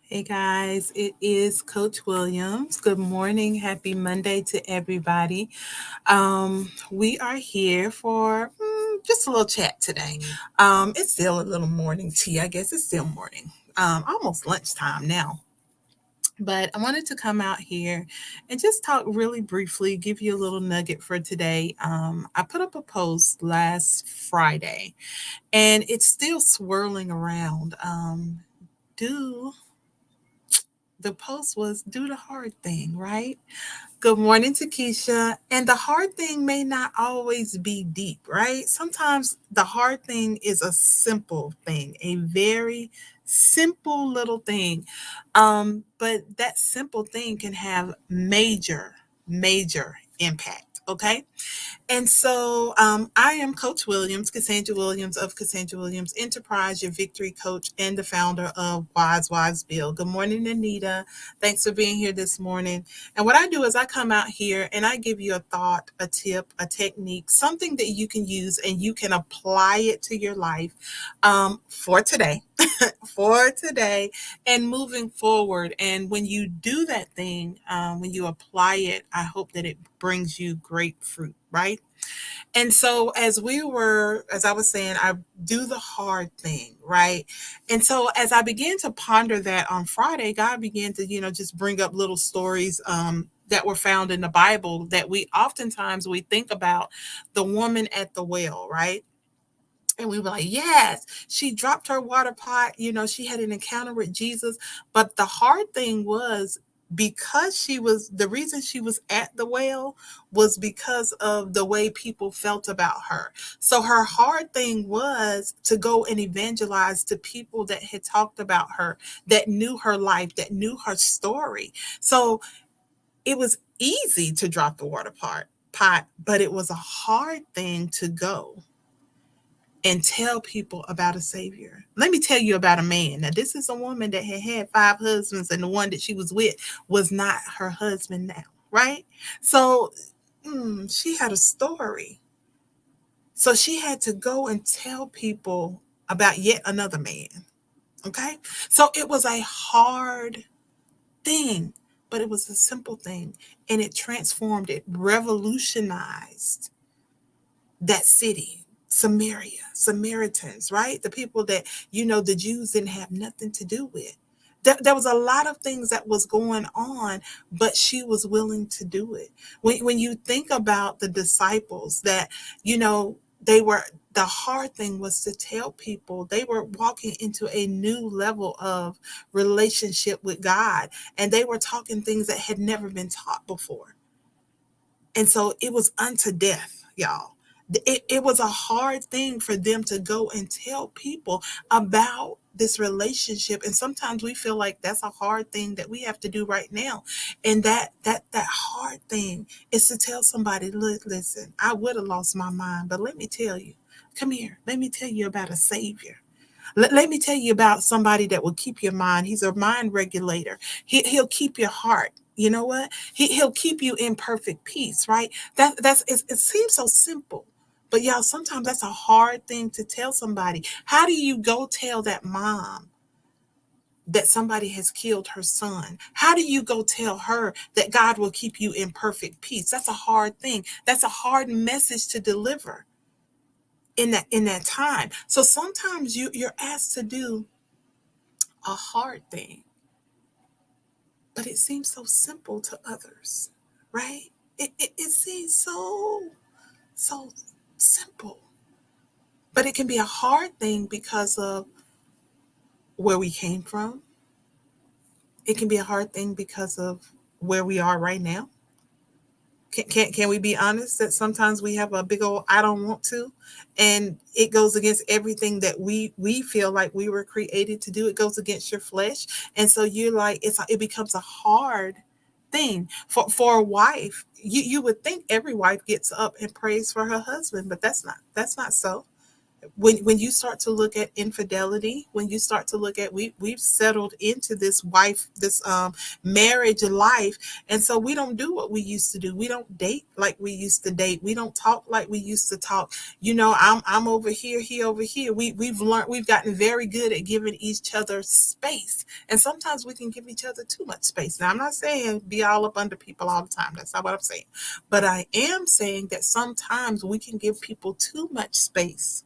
Hey guys, it is Coach Williams. Good morning. Happy Monday to everybody. We are here for just a little chat today. It's still a little morning tea. I guess it's still morning. Almost lunchtime now. But I wanted to come out here and just talk really briefly, give you a little nugget for today. I put up a post last Friday and it's still swirling around. Do the post was do the hard thing, right? Good morning to Keisha. And the hard thing may not always be deep, right? Sometimes the hard thing is a simple thing, a very simple little thing. But that simple thing can have major impact. Okay. And so I am Coach Williams, Cassandra Williams of Cassandra Williams Enterprise, your victory coach and the founder of Wise Wives Bill. Good morning, Anita. Thanks for being here this morning. And what I do is I come out here and I give you a thought, a tip, a technique, something that you can use and you can apply it to your life for today. For today and moving forward. And when you do that thing, when you apply it, I hope that it brings you great fruit, right? And so as I was saying, I do the hard thing, right? And so as I began to ponder that on Friday, God began to, just bring up little stories that were found in the Bible that we think about the woman at the well, right? And we were like, yes, she dropped her water pot. She had an encounter with Jesus. But the hard thing was because the reason she was at the well was because of the way people felt about her. So her hard thing was to go and evangelize to people that had talked about her, that knew her life, that knew her story. So it was easy to drop the pot, but it was a hard thing to go and tell people about a savior. Let me tell you about a man. Now, this is a woman that had had 5 husbands, and the one that she was with was not her husband now, right? So she had a story. So she had to go and tell people about yet another man. Okay. So it was a hard thing, but it was a simple thing. And it transformed, it revolutionized that city, Samaria, Samaritans, right? The people that, the Jews didn't have nothing to do with. There was a lot of things that was going on, but she was willing to do it. When you think about the disciples that, the hard thing was to tell people they were walking into a new level of relationship with God, and they were talking things that had never been taught before. And so it was unto death, y'all. It was a hard thing for them to go and tell people about this relationship. And sometimes we feel like that's a hard thing that we have to do right now. And that hard thing is to tell somebody, look, listen, I would have lost my mind, but let me tell you, come here, let me tell you about a savior. Let me tell you about somebody that will keep your mind. He's a mind regulator. He'll keep your heart. You know what? He'll keep you in perfect peace, right? It seems so simple. But y'all, sometimes that's a hard thing to tell somebody. How do you go tell that mom that somebody has killed her son? How do you go tell her that God will keep you in perfect peace? That's a hard thing. That's a hard message to deliver in that time. So sometimes you're asked to do a hard thing, but it seems so simple to others, right? It seems so simple, but it can be a hard thing because of where we came from. It can be a hard thing because of where we are right now. Can we be honest that sometimes we have a big old I don't want to, and it goes against everything that we feel like we were created to do. It goes against your flesh, and so you're like it becomes a hard thing for a wife. You would think every wife gets up and prays for her husband, but that's not so. When you start to look at infidelity, when you start to look at we've settled into this marriage life, and so we don't do what we used to do. We don't date like we used to date. We don't talk like we used to talk. I'm over here, he over here. We've gotten very good at giving each other space, and sometimes we can give each other too much space. Now, I'm not saying be all up under people all the time. That's not what I'm saying. But I am saying that sometimes we can give people too much space.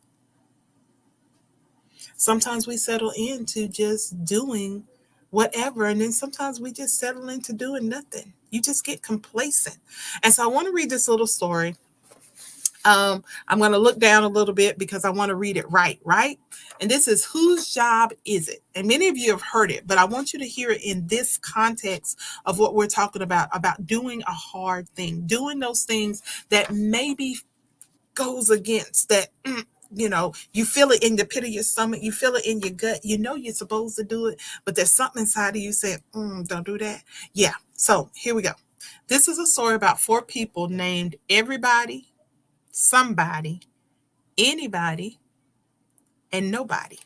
Sometimes we settle into just doing whatever, and then sometimes we just settle into doing nothing. You just get complacent. And so I want to read this little story. I'm going to look down a little bit because I want to read it right? And this is, whose job is it? And many of you have heard it, but I want you to hear it in this context of what we're talking about doing a hard thing, doing those things that maybe goes against that. You feel it in the pit of your stomach, you feel it in your gut, you're supposed to do it, but there's something inside of you saying, don't do that. Yeah, so here we go. This is a story about four people named everybody, somebody, anybody, and nobody.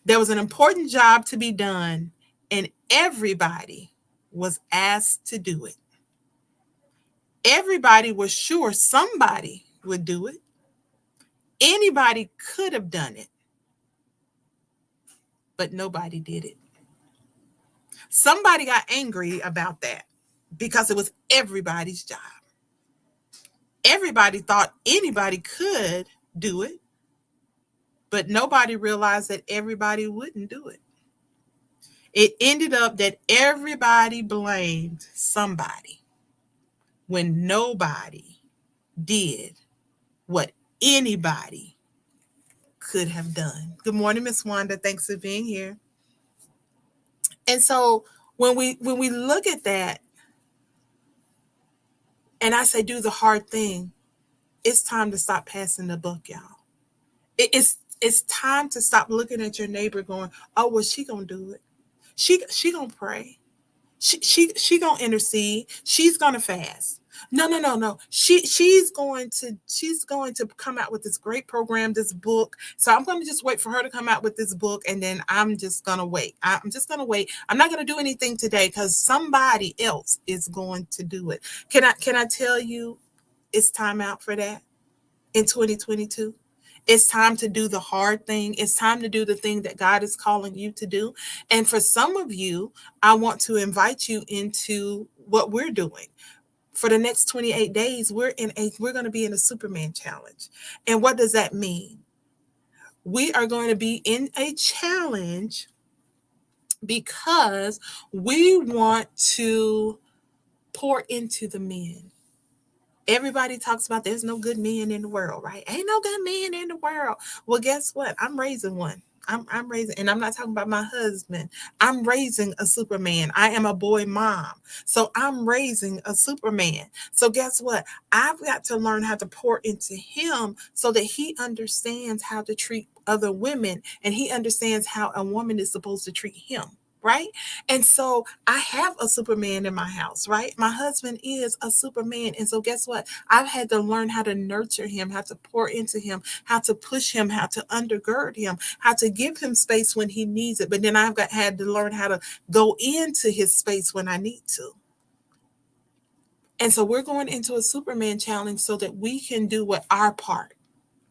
There was an important job to be done, and everybody was asked to do it. Everybody was sure somebody would do it. Anybody could have done it, but nobody did it. Somebody got angry about that because it was everybody's job. Everybody thought anybody could do it, but nobody realized that everybody wouldn't do it. It ended up that everybody blamed somebody when nobody did what anybody could have done. Good morning, Miss Wanda. Thanks for being here. And so when we look at that, and I say do the hard thing, it's time to stop passing the buck, y'all. It's time to stop looking at your neighbor going, oh, well, she gonna do it. She gonna pray. She gonna intercede. She's gonna fast. No. She's going to come out with this great program, this book. So I'm gonna just wait for her to come out with this book, and then I'm just gonna wait. I'm just gonna wait. I'm not gonna do anything today because somebody else is going to do it. Can I tell you, it's time out for that in 2022. It's time to do the hard thing. It's time to do the thing that God is calling you to do. And for some of you, I want to invite you into what we're doing. For the next 28 days, we're going to be in a Superman challenge. And what does that mean? We are going to be in a challenge because we want to pour into the men. Everybody talks about there's no good men in the world, right? Ain't no good men in the world. Well, guess what? I'm raising one. I'm raising, and I'm not talking about my husband. I'm raising a Superman. I am a boy mom. So I'm raising a Superman. So guess what? I've got to learn how to pour into him so that he understands how to treat other women, and he understands how a woman is supposed to treat him. Right. And so I have a Superman in my house, right? My husband is a Superman. And so guess what? I've had to learn how to nurture him, how to pour into him, how to push him, how to undergird him, how to give him space when he needs it. But then had to learn how to go into his space when I need to. And so we're going into a Superman challenge so that we can do what our part.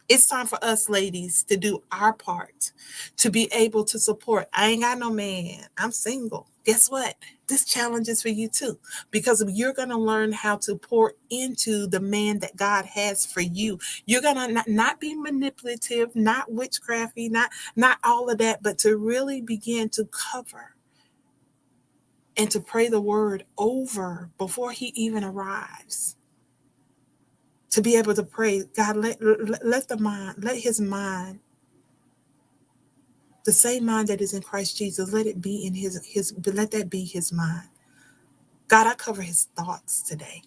It's time for us ladies to do our part, to be able to support. I ain't got no man. I'm single. Guess what? This challenge is for you too, because you're going to learn how to pour into the man that God has for you. You're going to not be manipulative, not witchcrafty, not all of that, but to really begin to cover and to pray the word over before he even arrives. To be able to pray, God, let his mind, the same mind that is in Christ Jesus, let it be in let that be his mind. God, I cover his thoughts today,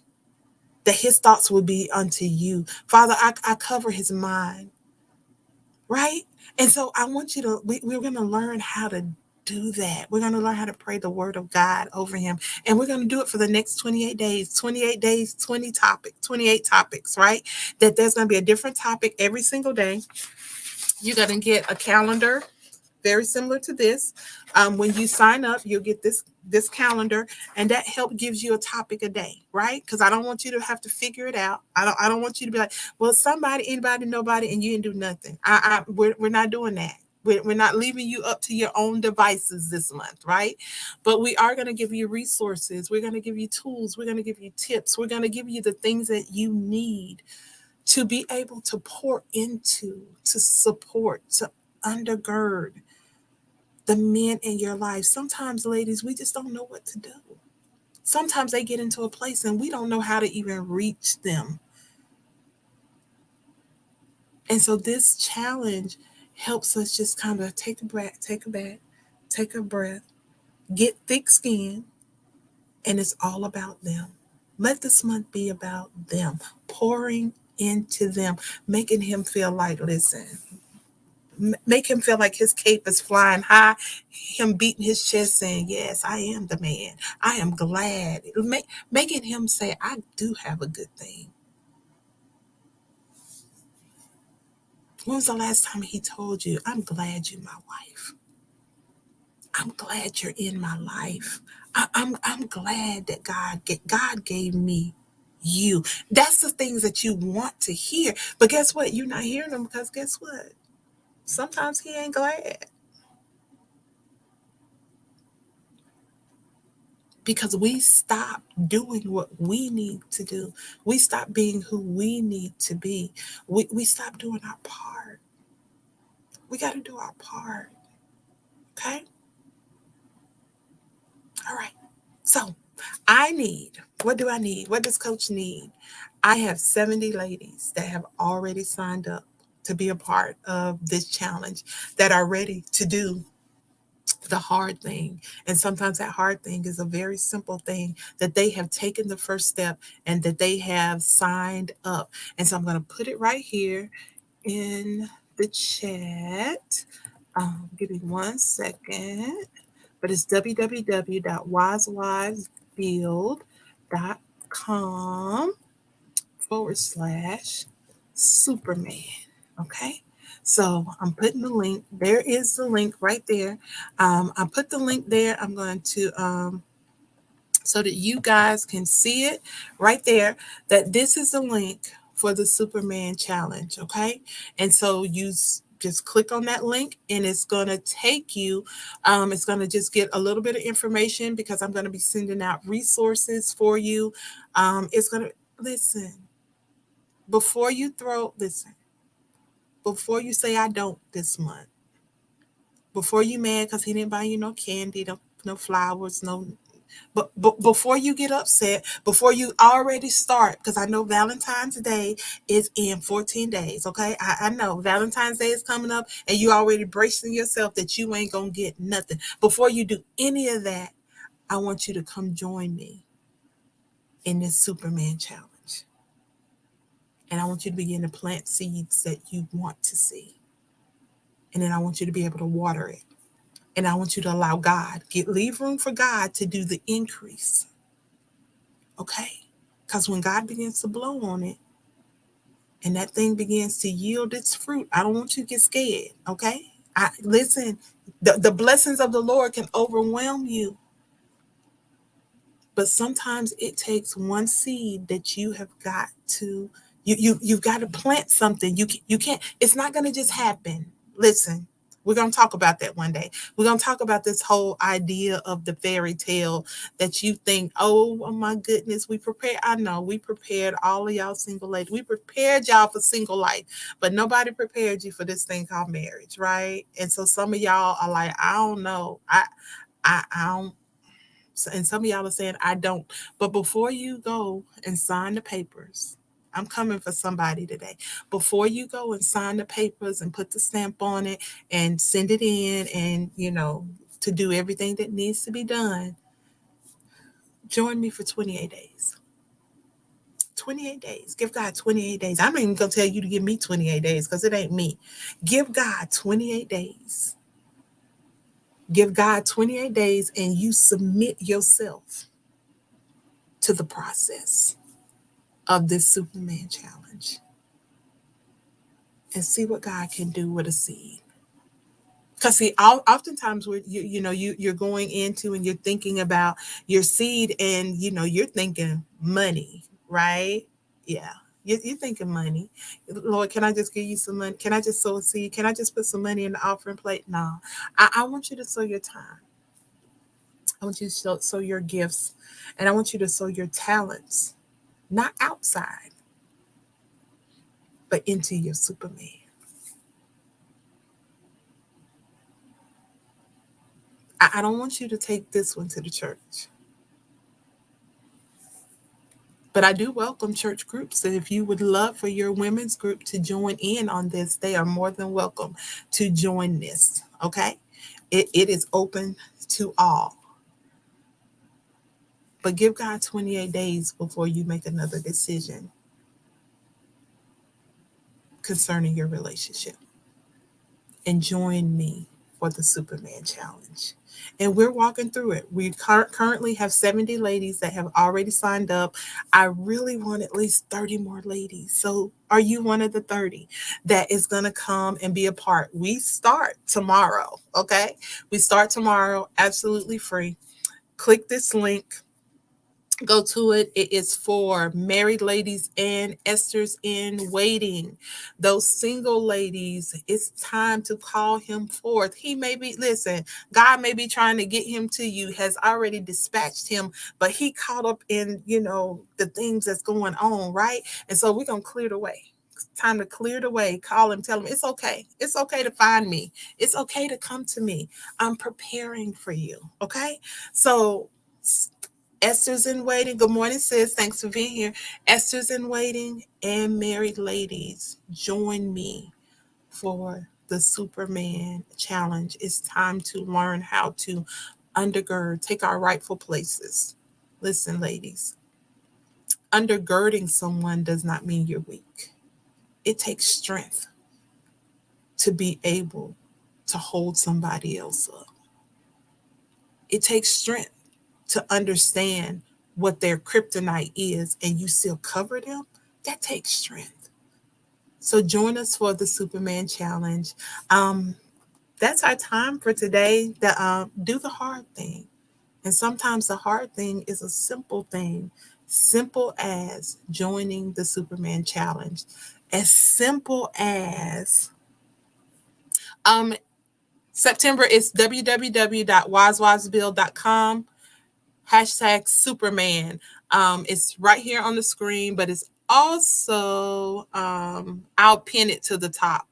that his thoughts will be unto you. Father, I cover his mind, right? And so I want you to, we're going to learn how to do that. We're going to learn how to pray the word of God over him. And we're going to do it for the next 28 days. 28 days, 20 topics, 28 topics, right? That there's going to be a different topic every single day. You're going to get a calendar very similar to this. When you sign up, you'll get this calendar, and that help gives you a topic a day, right? Because I don't want you to have to figure it out. I don't want you to be like, well, somebody, anybody, nobody, and you didn't do nothing. We're not doing that. We're not leaving you up to your own devices this month, right? But we are going to give you resources. We're going to give you tools. We're going to give you tips. We're going to give you the things that you need to be able to pour into, to support, to undergird the men in your life. Sometimes, ladies, we just don't know what to do. Sometimes they get into a place and we don't know how to even reach them. And so this challenge helps us just kind of take a breath, take a breath, get thick skin, and it's all about them. Let this month be about them, pouring into them, making him feel like, listen, make him feel like his cape is flying high, him beating his chest saying, yes, I am the man. I am glad. Making him say, I do have a good thing. When was the last time he told you, I'm glad you're my wife? I'm glad you're in my life. I'm glad that God gave me you. That's the things that you want to hear. But guess what? You're not hearing them because guess what? Sometimes he ain't glad. Because we stop doing what we need to do. We stop being who we need to be. We stop doing our part. We got to do our part. Okay? All right. So what do I need? What does Coach need? I have 70 ladies that have already signed up to be a part of this challenge that are ready to do the hard thing. And sometimes that hard thing is a very simple thing that they have taken the first step and that they have signed up. And so I'm going to put it right here in the chat. Give me 1 second. But it's www.wisewivesbuild.com/Superman. Okay. So I'm putting the link. There is the link right there. I put the link there. I'm going to so that you guys can see it right there, that this is the link for the Superman challenge. Okay. And so you just click on that link and it's going to take you, it's going to just get a little bit of information because I'm going to be sending out resources for you. It's going to, listen, before you before you say I don't this month, before you mad because he didn't buy you no candy, no flowers, but before you get upset, before you already start, because I know Valentine's Day is in 14 days, okay? I know Valentine's Day is coming up and you already bracing yourself that you ain't going to get nothing. Before you do any of that, I want you to come join me in this Superman challenge. And I want you to begin to plant seeds that you want to see. And then I want you to be able to water it. And I want you to allow God, leave room for God to do the increase. Okay? Because when God begins to blow on it and that thing begins to yield its fruit, I don't want you to get scared. Okay? Listen, the blessings of the Lord can overwhelm you. But sometimes it takes one seed that you have got to, you've got to plant something. You can't, it's not going to just happen. Listen, we're going to talk about that one day. We're going to talk about this whole idea of the fairy tale that you think, oh my goodness, we prepared. I know we prepared all of y'all single ladies. We prepared y'all for single life, but nobody prepared you for this thing called marriage, right? And so some of y'all are like, I don't know. I don't. And some of y'all are saying, I don't. But before you go and sign the papers, I'm coming for somebody today. Before you go and sign the papers and put the stamp on it and send it in and, to do everything that needs to be done, join me for 28 days. 28 days. Give God 28 days. I'm not even going to tell you to give me 28 days because it ain't me. Give God 28 days Give God 28 days and you submit yourself to the process of this Superman challenge and see what God can do with a seed. Because see, oftentimes you're going into and you're thinking about your seed, and you're thinking money, right? Yeah, you're thinking money. Lord, can I just give you some money? Can I just sow a seed? Can I just put some money in the offering plate? No, I want you to sow your time. I want you to sow your gifts, and I want you to sow your talents, not outside, but into your Superman. I don't want you to take this one to the church. But I do welcome church groups. And if you would love for your women's group to join in on this, they are more than welcome to join this. Okay? It is open to all. But give God 28 days before you make another decision concerning your relationship. And join me for the Superman Challenge. And we're walking through it. We currently have 70 ladies that have already signed up. I really want at least 30 more ladies. So, are you one of the 30 that is going to come and be a part? We start tomorrow, okay? We start tomorrow, absolutely free. Click this link, go to it. It is for married ladies and Esther's in waiting. Those single ladies, it's time to call him forth. He may be, listen, God may be trying to get him to you, has already dispatched him, but he caught up in, the things that's going on, right? And so we're going to clear the way. It's time to clear the way. Call him, tell him it's okay. It's okay to find me. It's okay to come to me. I'm preparing for you. Okay. So, Esther's in waiting. Good morning, sis. Thanks for being here. Esther's in waiting and married ladies, join me for the Superman challenge. It's time to learn how to undergird, take our rightful places. Listen, ladies, undergirding someone does not mean you're weak. It takes strength to be able to hold somebody else up. It takes strength to understand what their kryptonite is and you still cover them. That takes strength. So join us for the Superman Challenge. That's our time for today. Do the hard thing. And sometimes the hard thing is a simple thing, simple as joining the Superman Challenge. As simple as September is www.wisewisebuild.com #Superman. It's right here on the screen, but it's also I'll pin it to the top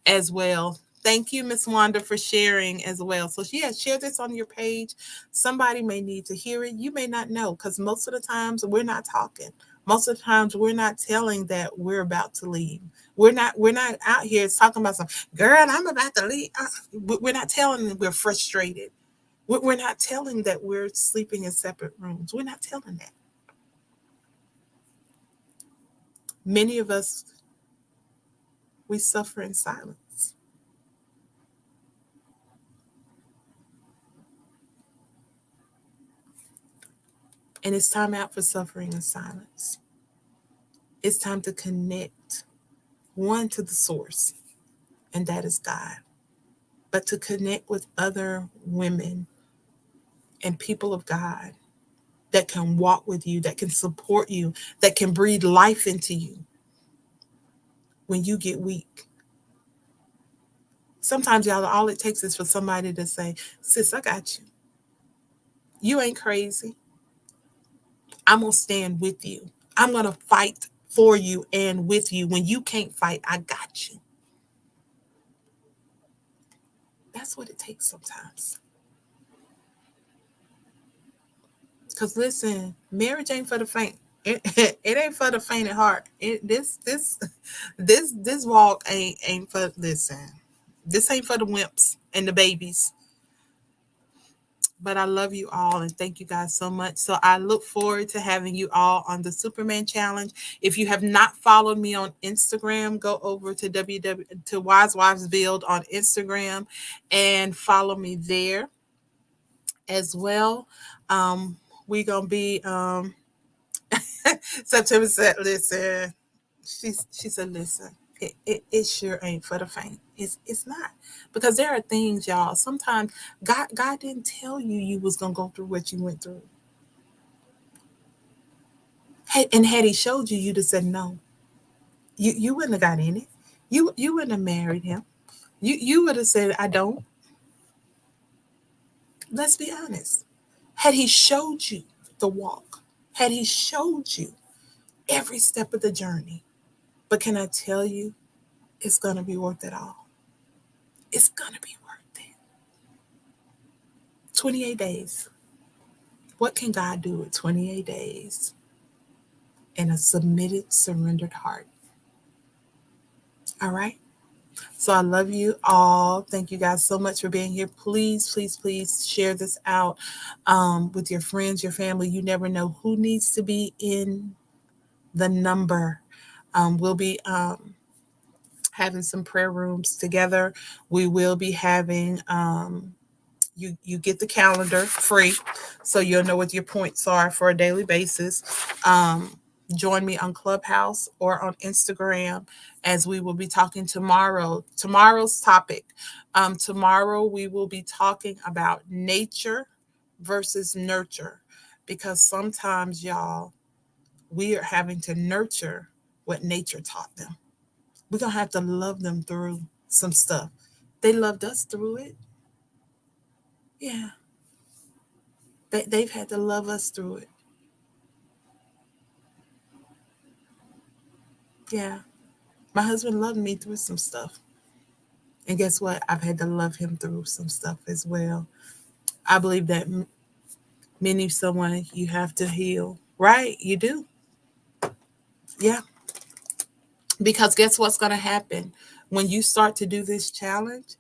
as well. Thank you, Miss Wanda, for sharing as well. So yeah, share this on your page. Somebody may need to hear it. You may not know, because most of the times we're not talking. Most of the times we're not telling that we're about to leave. We're not out here talking about some girl, I'm about to leave. We're not telling them we're frustrated. We're not telling that we're sleeping in separate rooms. We're not telling that. Many of us, we suffer in silence. And it's time out for suffering in silence. It's time to connect, one, to the source, and that is God, but to connect with other women and people of God that can walk with you, that can support you, that can breathe life into you when you get weak. Sometimes, y'all, all it takes is for somebody to say, sis, I got you. You ain't crazy. I'm going to stand with you. I'm going to fight for you and with you. When you can't fight, I got you. That's what it takes sometimes. Because listen, marriage ain't for the faint. It ain't for the faint at heart. This walk ain't for, listen. This ain't for the wimps and the babies. But I love you all and thank you guys so much. So I look forward to having you all on the Superman Challenge. If you have not followed me on Instagram, go over to Wise Wives Build on Instagram and follow me there. as well. We gonna be September said, listen, she said, listen, it sure ain't for the faint. It's not. Because there are things, y'all. Sometimes God didn't tell you was gonna go through what you went through. And had he showed you, you'd have said no. You wouldn't have got in it. You wouldn't have married him. You would have said, I don't. Let's be honest. Had he showed you the walk, had he showed you every step of the journey, but can I tell you, it's gonna be worth it all. It's gonna be worth it. 28 days. What can God do with 28 days and a submitted, surrendered heart? All right. So I love you all. Thank you guys so much for being here. Please, please, please share this out with your friends, your family. You never know who needs to be in the number. We'll be having some prayer rooms together. We will be having you get the calendar free, so you'll know what your points are for a daily basis. Um, Join me on Clubhouse or on Instagram as we will be talking tomorrow. Tomorrow's topic. Tomorrow we will be talking about nature versus nurture, because sometimes, y'all, we are having to nurture what nature taught them. We're going to have to love them through some stuff. They loved us through it. Yeah. They've had to love us through it. Yeah. My husband loved me through some stuff. And guess what? I've had to love him through some stuff as well. I believe that many someone you have to heal. Right? You do. Yeah. Because guess what's going to happen when you start to do this challenge?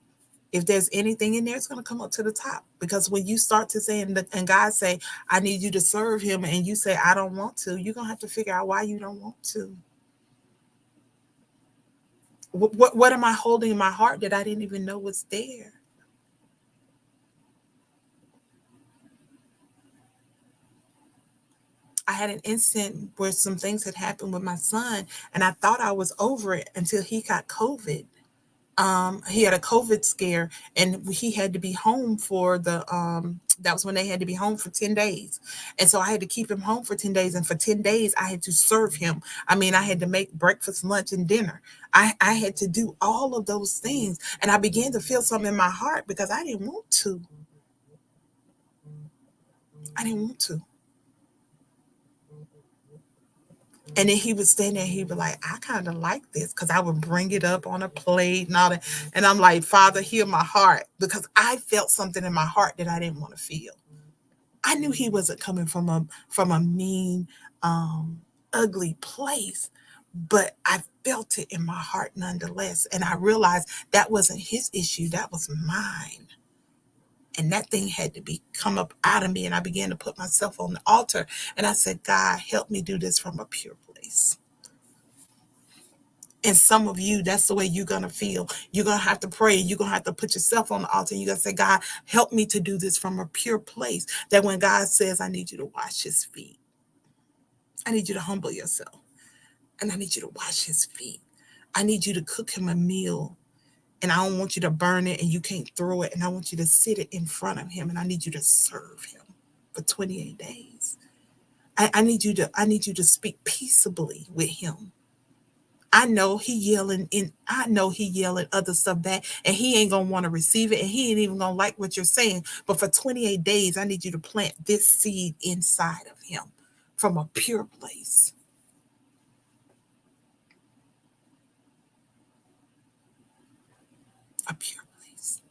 If there's anything in there, it's going to come up to the top. Because when you start to say, and God say, I need you to serve him, and you say, I don't want to, you're going to have to figure out why you don't want to. What am I holding in my heart that I didn't even know was there? I had an instant where some things had happened with my son, and I thought I was over it until he got COVID. He had a COVID scare, and he had to be home for that was when they had to be home for 10 days. And so I had to keep him home for 10 days. And for 10 days, I had to serve him. I mean, I had to make breakfast, lunch, and dinner. I had to do all of those things. And I began to feel something in my heart because I didn't want to. I didn't want to. And then he would stand there and he'd be like, I kind of like this, because I would bring it up on a plate and all that. And I'm like, Father, heal my heart, because I felt something in my heart that I didn't want to feel. I knew he wasn't coming from a mean, ugly place, but I felt it in my heart nonetheless. And I realized that wasn't his issue, that was mine. And that thing had to be come up out of me. And I began to put myself on the altar. And I said, God, help me do this from a pure place. And some of you, that's the way you're going to feel. You're going to have to pray. You're going to have to put yourself on the altar. You're going to say, God, help me to do this from a pure place. That when God says, I need you to wash his feet, I need you to humble yourself. And I need you to wash his feet. I need you to cook him a meal. And I don't want you to burn it and you can't throw it. And I want you to sit it in front of him. And I need you to serve him for 28 days. I need you to speak peaceably with him. I know he yelling other stuff back, and he ain't gonna want to receive it, and he ain't even gonna like what you're saying. But for 28 days, I need you to plant this seed inside of him from a pure place. A pure place.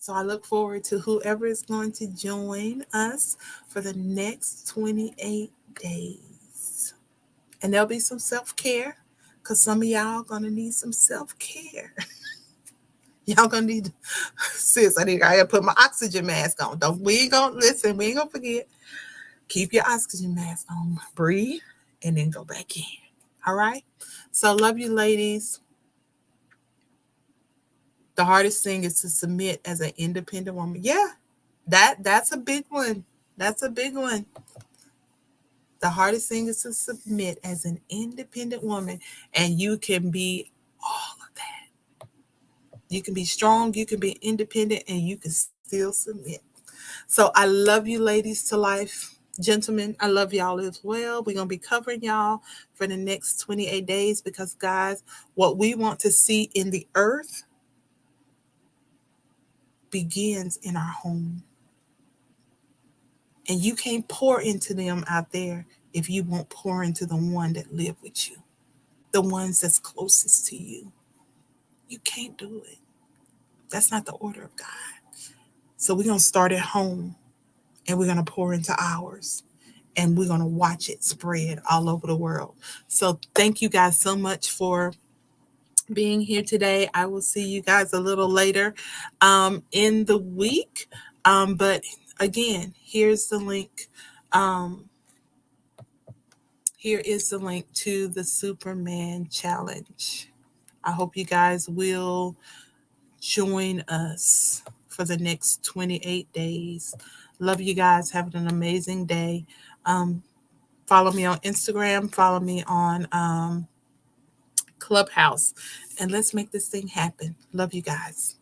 So I look forward to whoever is going to join us for the next 28 days. And there'll be some self-care, because some of y'all gonna need some self-care. Y'all gonna need, sis, I gotta put my oxygen mask on. We ain't gonna listen, we ain't gonna forget. Keep your oxygen mask on, breathe, and then go back in. All right. So love you, ladies. The hardest thing is to submit as an independent woman. Yeah, that's a big one. That's a big one. The hardest thing is to submit as an independent woman, and you can be all of that. You can be strong, you can be independent, and you can still submit. So I love you, ladies to life. Gentlemen, I love y'all as well. We're going to be covering y'all for the next 28 days because, guys, what we want to see in the earth begins in our home. And you can't pour into them out there if you won't pour into the one that live with you, the ones that's closest to you. You can't do it. That's not the order of God. So we're going to start at home and we're going to pour into ours and we're going to watch it spread all over the world. So thank you guys so much for being here today. I will see you guys a little later in the week. But again, here's the link. Um, Here is the link to the Superman Challenge. I hope you guys will join us for the next 28 days. Love you guys. Have an amazing day. Um, Follow me on Instagram. Follow me on Clubhouse. And let's make this thing happen. Love you guys.